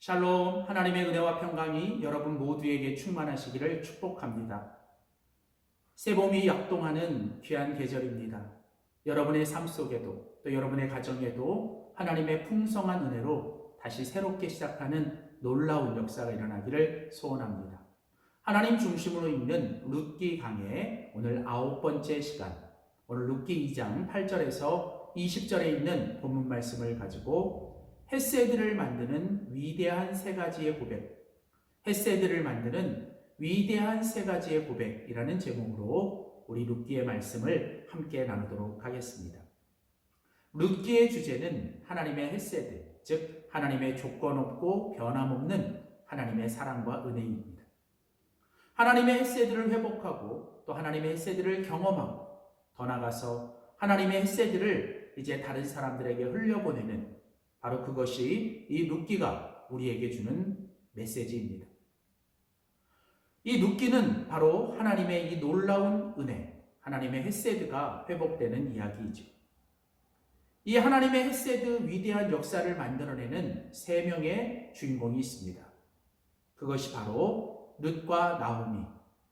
샬롬, 하나님의 은혜와 평강이 여러분 모두에게 충만하시기를 축복합니다. 새봄이 약동하는 귀한 계절입니다. 여러분의 삶 속에도 또 여러분의 가정에도 하나님의 풍성한 은혜로 다시 새롭게 시작하는 놀라운 역사가 일어나기를 소원합니다. 하나님 중심으로 읽는 룻기 강의 오늘 9번째 시간, 오늘 룻기 2장 8절에서 20절에 있는 본문 말씀을 가지고 헤세드를 만드는 위대한 세 가지의 고백, 헤세드를 만드는 위대한 세 가지의 고백이라는 제목으로 우리 룻기의 말씀을 함께 나누도록 하겠습니다. 룻기의 주제는 하나님의 헤세드, 즉 하나님의 조건 없고 변함없는 하나님의 사랑과 은혜입니다. 하나님의 헤세드를 회복하고 또 하나님의 헤세드를 경험하고 더 나아가서 하나님의 헤세드를 이제 다른 사람들에게 흘려보내는 바로 그것이 이 룻기가 우리에게 주는 메시지입니다. 이 룻기는 바로 하나님의 이 놀라운 은혜, 하나님의 헤세드가 회복되는 이야기이죠. 이 하나님의 헤세드 위대한 역사를 만들어내는 세 명의 주인공이 있습니다. 그것이 바로 룻과 나오미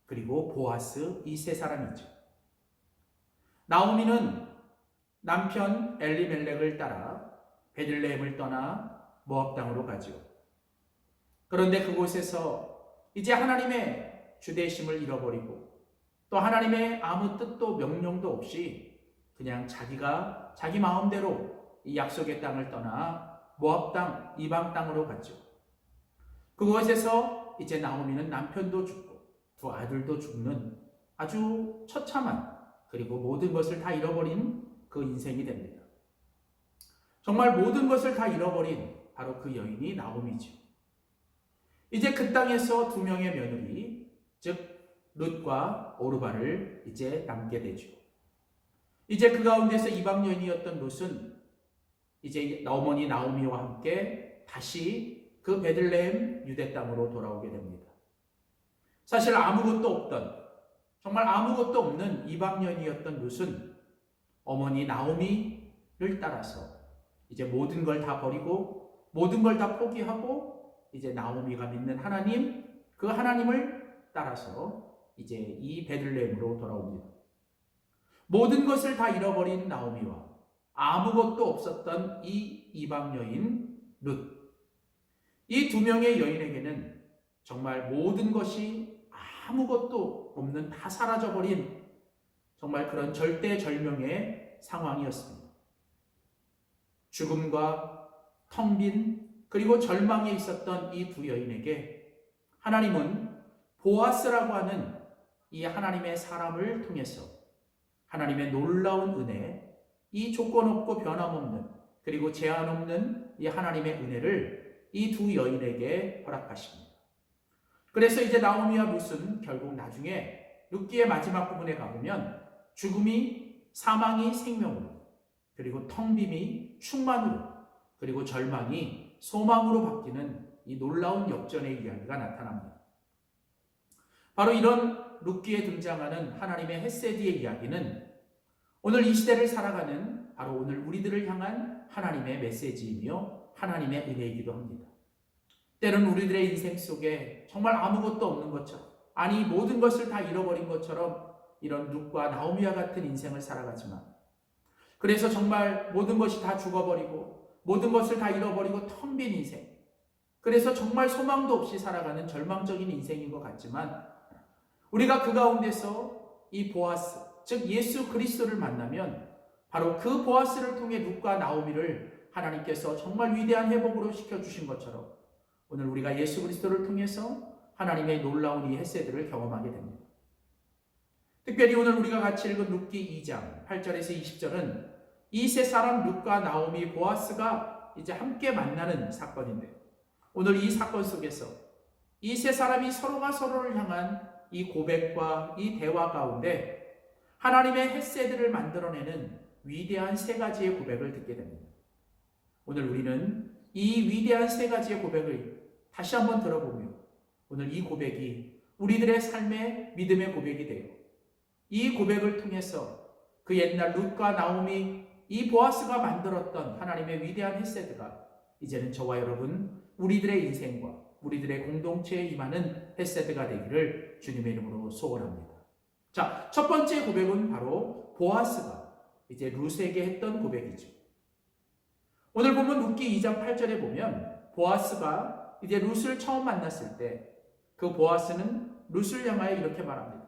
그리고 보아스 이 세 사람이죠. 나오미는 남편 엘리멜렉을 따라 베들레헴을 떠나 모압 땅으로 가죠. 그런데 그곳에서 이제 하나님의 주대심을 잃어버리고 또 하나님의 아무 뜻도 명령도 없이 그냥 자기가 자기 마음대로 이 약속의 땅을 떠나 모압 땅, 이방 땅으로 갔죠. 그곳에서 이제 나오미는 남편도 죽고 두 아들도 죽는 아주 처참한 그리고 모든 것을 다 잃어버린 그 인생이 됩니다. 정말 모든 것을 다 잃어버린 바로 그 여인이 나오미죠. 이제 그 땅에서 두 명의 며느리, 즉 룻과 오르바를 이제 남게 되죠. 이제 그 가운데서 이방 여인이었던 룻은 이제 어머니 나오미와 함께 다시 그 베들레헴 유대 땅으로 돌아오게 됩니다. 사실 아무것도 없던, 정말 아무것도 없는 이방 여인이었던 룻은 어머니 나오미를 따라서 이제 모든 걸 다 버리고 모든 걸 다 포기하고 이제 나오미가 믿는 하나님, 그 하나님을 따라서 이제 이 베들레헴으로 돌아옵니다. 모든 것을 다 잃어버린 나오미와 아무것도 없었던 이 이방 여인 룻, 이 두 명의 여인에게는 정말 모든 것이 아무것도 없는 다 사라져버린 정말 그런 절대절명의 상황이었습니다. 죽음과 텅 빈 그리고 절망에 있었던 이 두 여인에게 하나님은 보아스라고 하는 이 하나님의 사람을 통해서 하나님의 놀라운 은혜, 이 조건 없고 변함없는 그리고 제한 없는 이 하나님의 은혜를 이 두 여인에게 허락하십니다. 그래서 이제 나오미와 룻은 결국 나중에 룻기의 마지막 부분에 가보면 죽음이 사망이 생명으로 그리고 텅 빔이 충만으로 그리고 절망이 소망으로 바뀌는 이 놀라운 역전의 이야기가 나타납니다. 바로 이런 룻기에 등장하는 하나님의 헤세드의 이야기는 오늘 이 시대를 살아가는 바로 오늘 우리들을 향한 하나님의 메시지이며 하나님의 은혜이기도 합니다. 때로는 우리들의 인생 속에 정말 아무것도 없는 것처럼, 아니 모든 것을 다 잃어버린 것처럼 이런 룻과 나오미와 같은 인생을 살아가지만, 그래서 정말 모든 것이 다 죽어버리고 모든 것을 다 잃어버리고 텅 빈 인생, 그래서 정말 소망도 없이 살아가는 절망적인 인생인 것 같지만, 우리가 그 가운데서 이 보아스, 즉 예수 그리스도를 만나면 바로 그 보아스를 통해 룻과 나오미를 하나님께서 정말 위대한 회복으로 시켜주신 것처럼 오늘 우리가 예수 그리스도를 통해서 하나님의 놀라운 이 헤세드를 경험하게 됩니다. 특별히 오늘 우리가 같이 읽은 룻기 2장 8절에서 20절은 이 세 사람 룻과 나오미, 보아스가 이제 함께 만나는 사건인데, 오늘 이 사건 속에서 이 세 사람이 서로가 서로를 향한 이 고백과 이 대화 가운데 하나님의 헤세드를 만들어내는 위대한 세 가지의 고백을 듣게 됩니다. 오늘 우리는 이 위대한 세 가지의 고백을 다시 한번 들어보며 오늘 이 고백이 우리들의 삶의 믿음의 고백이 되어 이 고백을 통해서 그 옛날 룻과 나오미, 이 보아스가 만들었던 하나님의 위대한 헤세드가 이제는 저와 여러분 우리들의 인생과 우리들의 공동체에 임하는 헤세드가 되기를 주님의 이름으로 소원합니다. 자, 첫 번째 고백은 바로 보아스가 이제 룻에게 했던 고백이죠. 오늘 보면 룻기 2장 8절에 보면 보아스가 이제 룻을 처음 만났을 때 그 보아스는 룻을 향하여 이렇게 말합니다.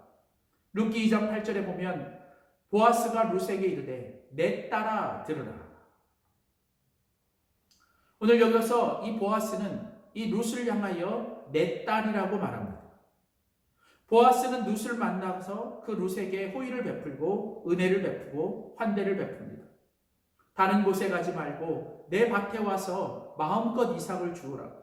룻기 2장 8절에 보면 보아스가 룻에게 이르되 내 딸아 들으라. 오늘 여기서 이 보아스는 이 룻을 향하여 내 딸이라고 말합니다. 보아스는 룻을 만나서 그 룻에게 호의를 베풀고 은혜를 베푸고 환대를 베풉니다. 다른 곳에 가지 말고 내 밭에 와서 마음껏 이삭을 주우라.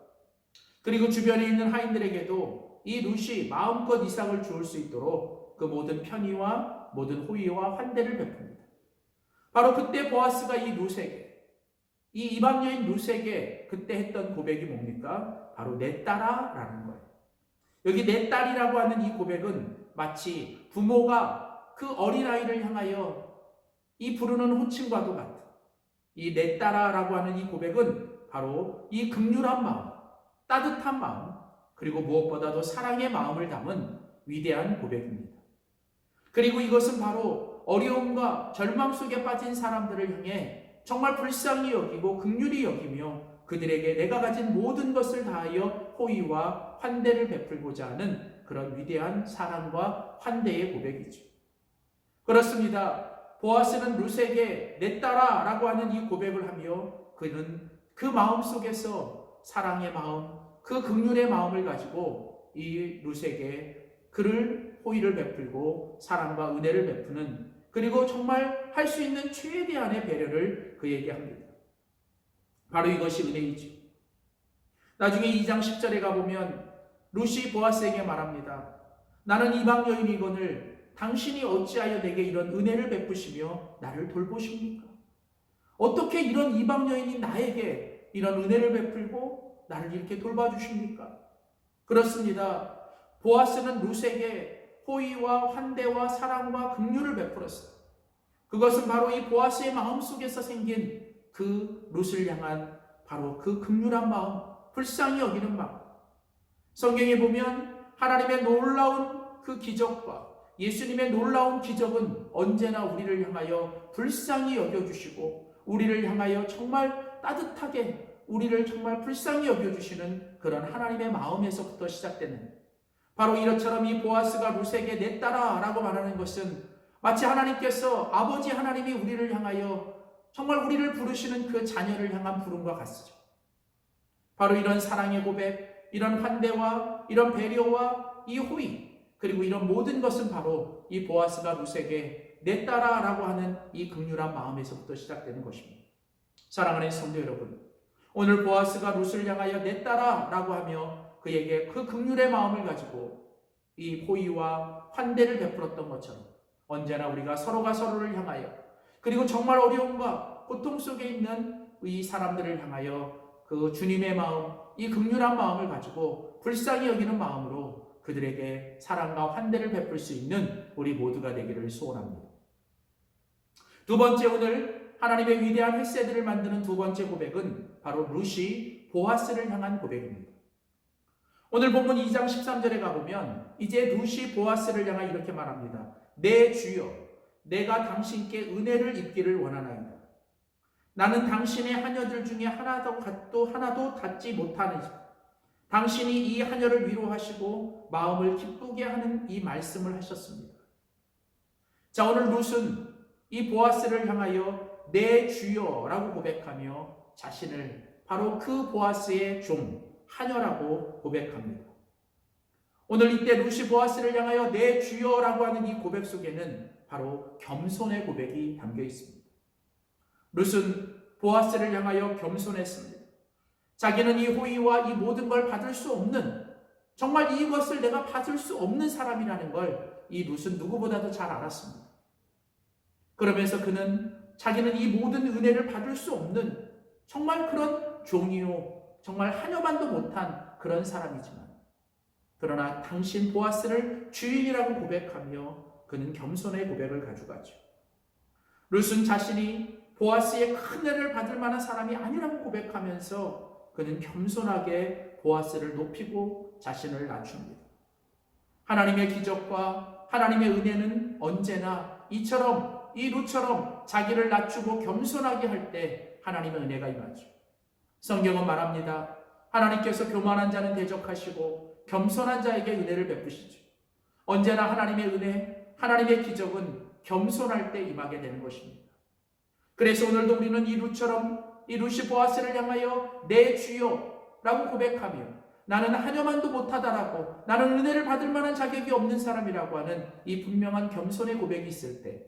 그리고 주변에 있는 하인들에게도 이 룻이 마음껏 이삭을 주울 수 있도록 그 모든 편의와 모든 호의와 환대를 베풉니다. 바로 그때 보아스가 이 룻에게, 이 이방 여인 룻에게 그때 했던 고백이 뭡니까? 바로 내 딸아 라는 거예요. 여기 내 딸이라고 하는 이 고백은 마치 부모가 그 어린아이를 향하여 이 부르는 호칭과도 같은 이 내 딸아라고 하는 이 고백은 바로 이 긍휼한 마음, 따뜻한 마음, 그리고 무엇보다도 사랑의 마음을 담은 위대한 고백입니다. 그리고 이것은 바로 어려움과 절망 속에 빠진 사람들을 향해 정말 불쌍히 여기고 긍휼히 여기며 그들에게 내가 가진 모든 것을 다하여 호의와 환대를 베풀고자 하는 그런 위대한 사랑과 환대의 고백이죠. 그렇습니다. 보아스는 룻에게 내 딸아 라고 하는 이 고백을 하며 그는 그 마음 속에서 사랑의 마음, 그 긍휼의 마음을 가지고 이 룻에게 그를 호의를 베풀고 사랑과 은혜를 베푸는, 그리고 정말 할 수 있는 최대한의 배려를 그에게 합니다. 바로 이것이 은혜이죠. 나중에 2장 10절에 가보면 룻이 보아스에게 말합니다. 나는 이방 여인이거늘 당신이 어찌하여 내게 이런 은혜를 베푸시며 나를 돌보십니까? 어떻게 이런 이방 여인이 나에게 이런 은혜를 베풀고 나를 이렇게 돌봐주십니까? 그렇습니다. 보아스는 룻에게 호의와 환대와 사랑과 긍휼을 베풀었어요. 그것은 바로 이 보아스의 마음속에서 생긴 그 룻을 향한 바로 그 긍휼한 마음, 불쌍히 여기는 마음. 성경에 보면 하나님의 놀라운 그 기적과 예수님의 놀라운 기적은 언제나 우리를 향하여 불쌍히 여겨주시고 우리를 향하여 정말 따뜻하게 우리를 정말 불쌍히 여겨주시는 그런 하나님의 마음에서부터 시작되는, 바로 이것처럼 이 보아스가 룻에게 내 딸아 라고 말하는 것은 마치 하나님께서, 아버지 하나님이 우리를 향하여 정말 우리를 부르시는 그 자녀를 향한 부름과 같으죠. 바로 이런 사랑의 고백, 이런 환대와 이런 배려와 이 호의, 그리고 이런 모든 것은 바로 이 보아스가 룻에게 내 딸아 라고 하는 이 긍휼한 마음에서부터 시작되는 것입니다. 사랑하는 성도 여러분, 오늘 보아스가 룻을 향하여 내 딸아 라고 하며 그에게 그 긍휼의 마음을 가지고 이 호의와 환대를 베풀었던 것처럼 언제나 우리가 서로가 서로를 향하여, 그리고 정말 어려움과 고통 속에 있는 이 사람들을 향하여 그 주님의 마음, 이 긍휼한 마음을 가지고 불쌍히 여기는 마음으로 그들에게 사랑과 환대를 베풀 수 있는 우리 모두가 되기를 소원합니다. 두 번째, 오늘 하나님의 위대한 헤세드를 만드는 두 번째 고백은 바로 룻이 보아스를 향한 고백입니다. 오늘 본문 2장 13절에 가보면 이제 룻이 보아스를 향하 이렇게 말합니다. 내 주여, 내가 당신께 은혜를 입기를 원하나이다. 나는 당신의 하녀들 중에 하나도 닿지 못하는, 당신이 이 하녀를 위로하시고 마음을 기쁘게 하는 이 말씀을 하셨습니다. 자, 오늘 룻은 이 보아스를 향하여 내 주여라고 고백하며 자신을 바로 그 보아스의 종, 하녀라고 고백합니다. 오늘 이때 룻이 보아스를 향하여 내 주여라고 하는 이 고백 속에는 바로 겸손의 고백이 담겨 있습니다. 룻은 보아스를 향하여 겸손했습니다. 자기는 이 호의와 이 모든 걸 받을 수 없는, 정말 이것을 내가 받을 수 없는 사람이라는 걸 이 룻은 누구보다도 잘 알았습니다. 그러면서 그는 자기는 이 모든 은혜를 받을 수 없는 정말 그런 종이요, 정말 하녀만도 못한 그런 사람이지만, 그러나 당신 보아스를 주인이라고 고백하며 그는 겸손의 고백을 가져가죠. 룻은 자신이 보아스의 큰 은혜를 받을 만한 사람이 아니라고 고백하면서 그는 겸손하게 보아스를 높이고 자신을 낮춥니다. 하나님의 기적과 하나님의 은혜는 언제나 이처럼 이 룻처럼 자기를 낮추고 겸손하게 할 때 하나님의 은혜가 임하죠. 성경은 말합니다. 하나님께서 교만한 자는 대적하시고 겸손한 자에게 은혜를 베푸시죠. 언제나 하나님의 은혜, 하나님의 기적은 겸손할 때 임하게 되는 것입니다. 그래서 오늘도 우리는 이 룻이 보아스를 향하여 내 주여라고 고백하며 나는 하려만도 못하다라고, 나는 은혜를 받을 만한 자격이 없는 사람이라고 하는 이 분명한 겸손의 고백이 있을 때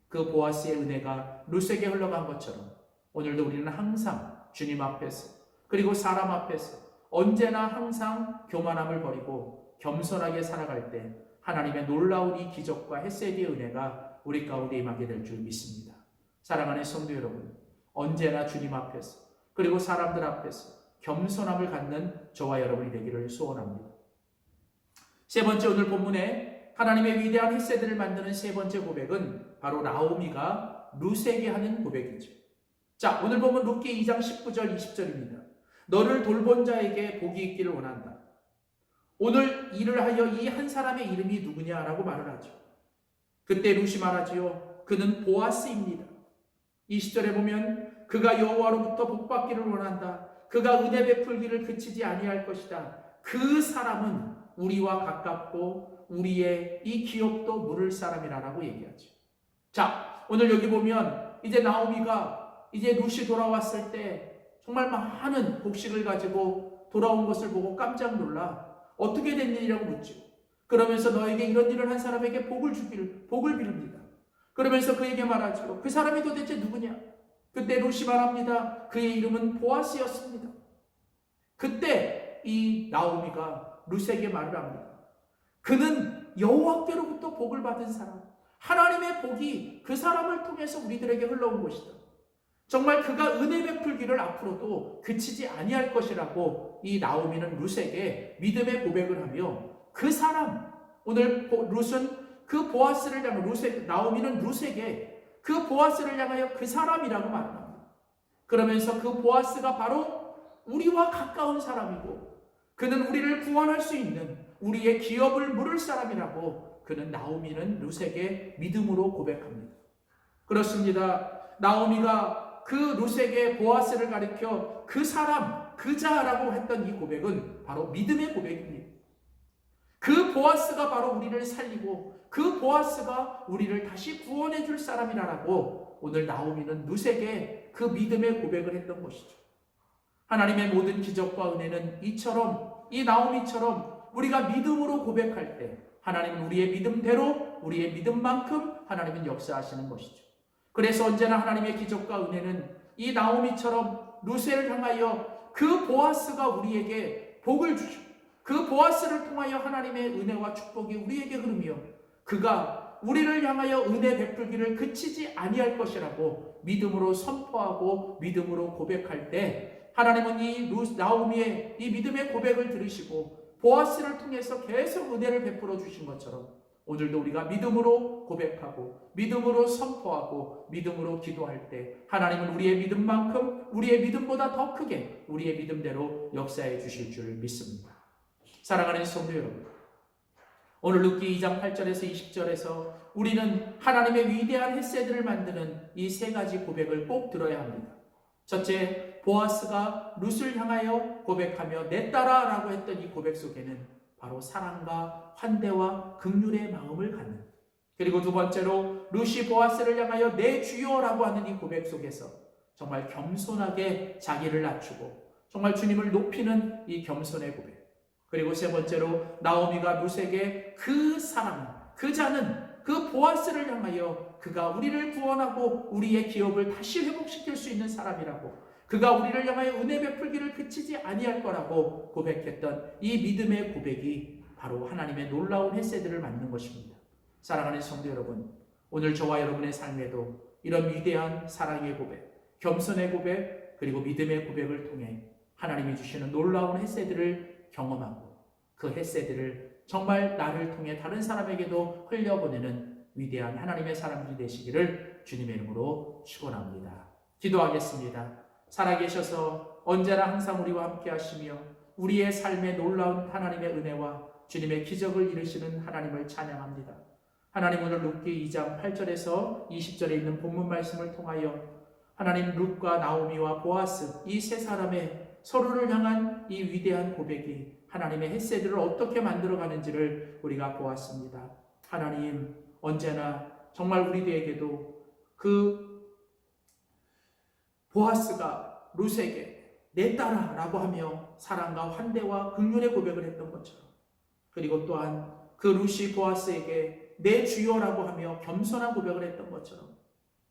그 보아스의 은혜가 룻에게 흘러간 것처럼 오늘도 우리는 항상 주님 앞에서 그리고 사람 앞에서 언제나 항상 교만함을 버리고 겸손하게 살아갈 때 하나님의 놀라운 이 기적과 헤세드의 은혜가 우리 가운데 임하게 될 줄 믿습니다. 사랑하는 성도 여러분, 언제나 주님 앞에서 그리고 사람들 앞에서 겸손함을 갖는 저와 여러분이 되기를 소원합니다. 세 번째, 오늘 본문에 하나님의 위대한 헤세드를 만드는 세 번째 고백은 바로 나오미가 룻에게 하는 고백이죠. 자, 오늘 보면 룻기 2장 19절 20절입니다. 너를 돌본 자에게 복이 있기를 원한다. 오늘 일을 하여 이 한 사람의 이름이 누구냐라고 말을 하죠. 그때 룻이 말하지요. 그는 보아스입니다. 20절에 보면 그가 여호와로부터 복받기를 원한다. 그가 은혜 베풀기를 그치지 아니할 것이다. 그 사람은 우리와 가깝고 우리의 이 기업도 물을 사람이라고 얘기하죠. 자, 오늘 여기 보면 이제 나오미가 이제 룻이 돌아왔을 때 정말 많은 곡식을 가지고 돌아온 것을 보고 깜짝 놀라 어떻게 된 일이라고 묻죠. 그러면서 너에게 이런 일을 한 사람에게 복을 비릅니다. 그러면서 그에게 말하죠. 그 사람이 도대체 누구냐? 그때 룻이 말합니다. 그의 이름은 보아스였습니다. 그때 이 나오미가 룻에게 말을 합니다. 그는 여호와께로부터 복을 받은 사람, 하나님의 복이 그 사람을 통해서 우리들에게 흘러온 것이다. 정말 그가 은혜 베풀기를 앞으로도 그치지 아니할 것이라고 이 나오미는 룻에게 믿음의 고백을 하며 그 사람, 오늘 룻은 그 보아스를 향하여 나오미는 룻에게 그 보아스를 향하여 그 사람이라고 말합니다. 그러면서 그 보아스가 바로 우리와 가까운 사람이고 그는 우리를 구원할 수 있는 우리의 기업을 물을 사람이라고 그는 나오미는 룻에게 믿음으로 고백합니다. 그렇습니다. 나오미가 그 룻에게 보아스를 가리켜 그 사람, 그자라고 했던 이 고백은 바로 믿음의 고백입니다. 그 보아스가 바로 우리를 살리고 그 보아스가 우리를 다시 구원해 줄 사람이라고 오늘 나오미는 룻에게 그 믿음의 고백을 했던 것이죠. 하나님의 모든 기적과 은혜는 이처럼 이 나오미처럼 우리가 믿음으로 고백할 때 하나님은 우리의 믿음대로 우리의 믿음만큼 하나님은 역사하시는 것이죠. 그래서 언제나 하나님의 기적과 은혜는 이 나오미처럼 룻을 향하여 그 보아스가 우리에게 복을 주시고 그 보아스를 통하여 하나님의 은혜와 축복이 우리에게 흐르며 그가 우리를 향하여 은혜 베풀기를 그치지 아니할 것이라고 믿음으로 선포하고 믿음으로 고백할 때 하나님은 이 나오미의 이 믿음의 고백을 들으시고 보아스를 통해서 계속 은혜를 베풀어 주신 것처럼 오늘도 우리가 믿음으로 고백하고 믿음으로 선포하고 믿음으로 기도할 때 하나님은 우리의 믿음만큼 우리의 믿음보다 더 크게 우리의 믿음대로 역사해 주실 줄 믿습니다. 사랑하는 성도 여러분, 오늘 룻기 2장 8절에서 20절에서 우리는 하나님의 위대한 헤세드를 만드는 이 세 가지 고백을 꼭 들어야 합니다. 첫째, 보아스가 룻을 향하여 고백하며 내 딸아라고 했던 이 고백 속에는 바로 사랑과 환대와 긍휼의 마음을 갖는, 그리고 두 번째로 룻이 보아스를 향하여 내 주여라고 하는 이 고백 속에서 정말 겸손하게 자기를 낮추고 정말 주님을 높이는 이 겸손의 고백, 그리고 세 번째로 나오미가 룻에게 그 사람, 그 자는 그 보아스를 향하여 그가 우리를 구원하고 우리의 기업을 다시 회복시킬 수 있는 사람이라고, 그가 우리를 향하여 은혜 베풀기를 그치지 아니할 거라고 고백했던 이 믿음의 고백이 바로 하나님의 놀라운 헤세드를 만든 것입니다. 사랑하는 성도 여러분, 오늘 저와 여러분의 삶에도 이런 위대한 사랑의 고백, 겸손의 고백, 그리고 믿음의 고백을 통해 하나님이 주시는 놀라운 헤세드를 경험하고 그 헤세드를 정말 나를 통해 다른 사람에게도 흘려보내는 위대한 하나님의 사람들이 되시기를 주님의 이름으로 축원합니다. 기도하겠습니다. 살아계셔서 언제나 항상 우리와 함께 하시며 우리의 삶에 놀라운 하나님의 은혜와 주님의 기적을 이루시는 하나님을 찬양합니다. 하나님, 오늘 룻기 2장 8절에서 20절에 있는 본문 말씀을 통하여 하나님, 룻과 나오미와 보아스 이 세 사람의 서로를 향한 이 위대한 고백이 하나님의 헷세드를 어떻게 만들어가는지를 우리가 보았습니다. 하나님, 언제나 정말 우리들에게도 그 보아스가 룻에게 내 딸아 라고 하며 사랑과 환대와 긍휼의 고백을 했던 것처럼, 그리고 또한 그 룻이 보아스에게 내 주여라고 하며 겸손한 고백을 했던 것처럼,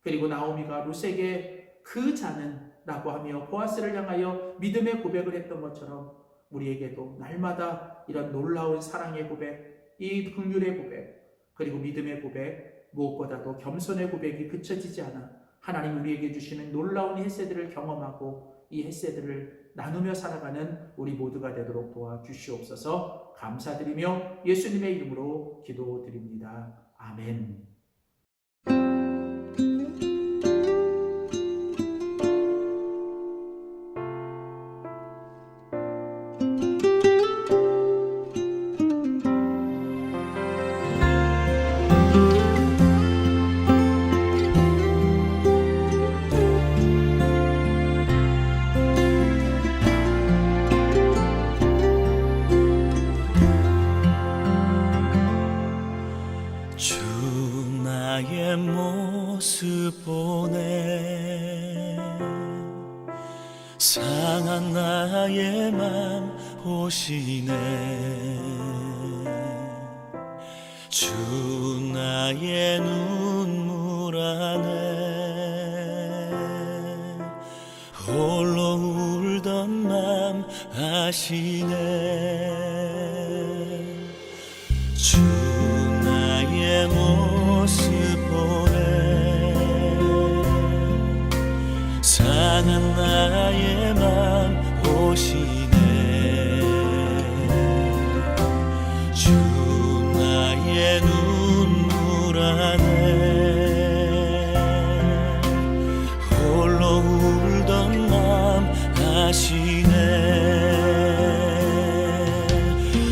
그리고 나오미가 룻에게 그 자는 라고 하며 보아스를 향하여 믿음의 고백을 했던 것처럼 우리에게도 날마다 이런 놀라운 사랑의 고백, 이 긍휼의 고백, 그리고 믿음의 고백, 무엇보다도 겸손의 고백이 그쳐지지 않아 하나님 우리에게 주시는 놀라운 헷세들을 경험하고 이 헷세들을 나누며 살아가는 우리 모두가 되도록 도와주시옵소서. 감사드리며 예수님의 이름으로 기도드립니다. 아멘. 보내 상한 나의 맘 보시네. 주 나의 눈물 안에 홀로 울던 맘 아시네. 주 나의 모습 보내 상한 나의 맘 보시네. 주 나의 눈물 안에 홀로 울던 맘 아시네.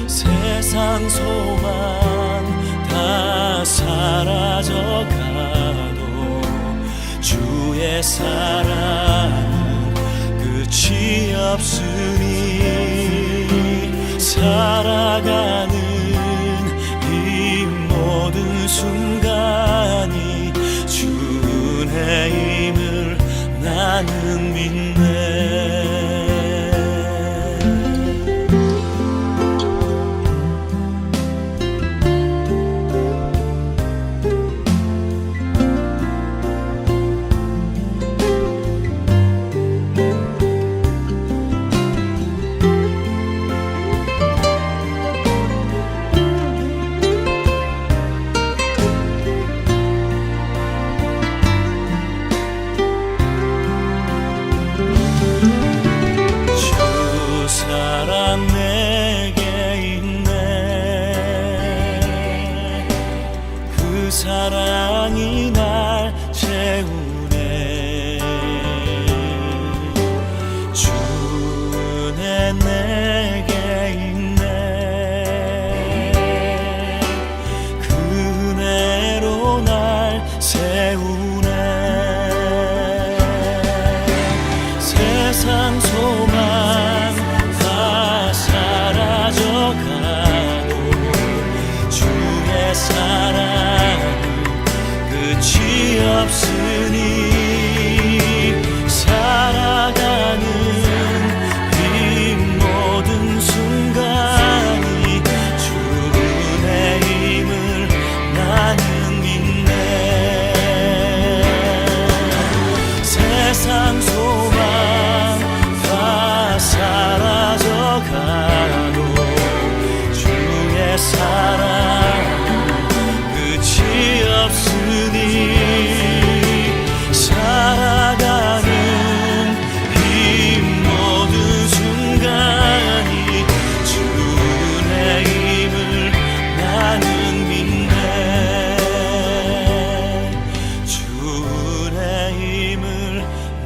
세상 소망 다 사라져가도 주의 사랑은 끝이 없으니 살아가는 이 모든 순간이 주 은혜임을 나는 믿네. 사랑이 날 채우네. 주 은혜 내게 있네. 그 은혜로 날 세우네. 세상 소망 다 사라져가도 주의 사랑 끝이 없으니 살아가는 이 모든 순간이 주 은혜임을 나는 믿네. 세상 소망 다 사라져가도 주의 사랑 끝이 없으니 살아가는 이 모든 순간이 주 은혜임을 나는 믿네. 주 은혜임을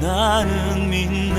나는 믿네.